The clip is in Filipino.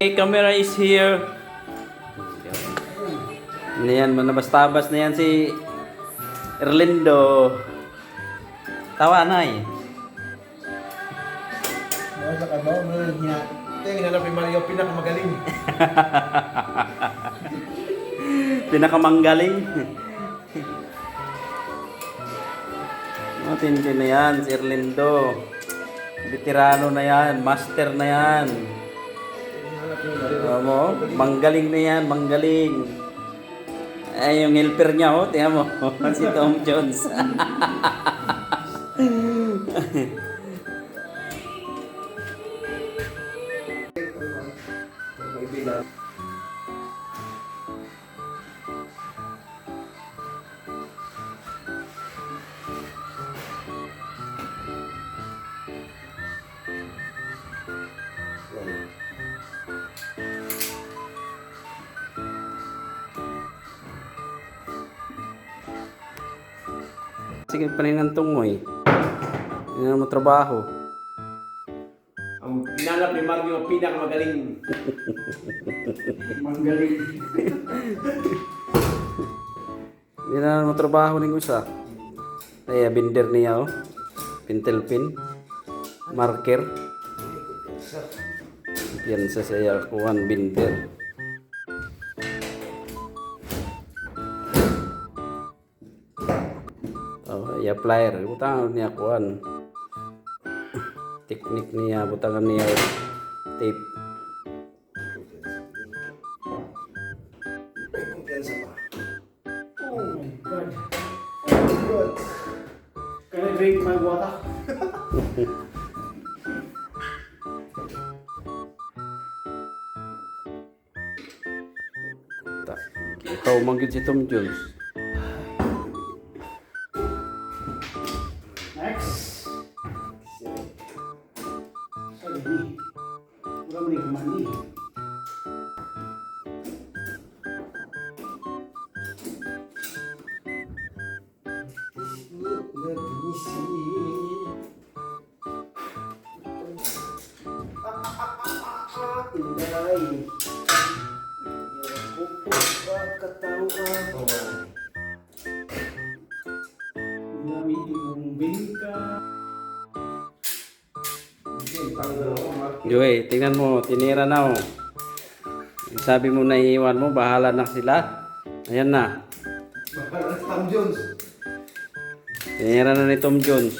Okay, camera is here. Yan, manabas-tabas na yan si Erlindo. Tawa na eh. Sa kabaw, ito yung hinanap ni Mario, pinakamagaling. Pinakamanggaling. Matindi na yan si Erlindo. Veterano na yan, master na yan. Mo, manggaling na yan, manggaling. Ay, yung helper niya, oh, tingnan mo. Si Tom Jones. Sige, paningan tungoy. Hindi mo trabaho. Ang hinanap ni Mario, pinakamagaling. Manggaling. Hindi na mo trabaho ng usa. Ay, binder niya, oh. Pintel pin. Marker. Yan sa saya kuhan binder. Oh, ya plier. Butangan niya kuhan. Teknik niya, butangan niya tape. Kumpiyansa pa. Oh my God. Oh my God. Can I drink my water? Ikaw manggid si Tom Jones. Next. Sabi, wala mo rin kumani. Let me see. Inday. Pupus pagkatawan. Gamitin mong bingka. Joey, tingnan mo, tinira na oh. Sabi mo na iiwan mo, bahala na sila. Ayan na. Bahala si Tom Jones. Tinira na ni Tom Jones.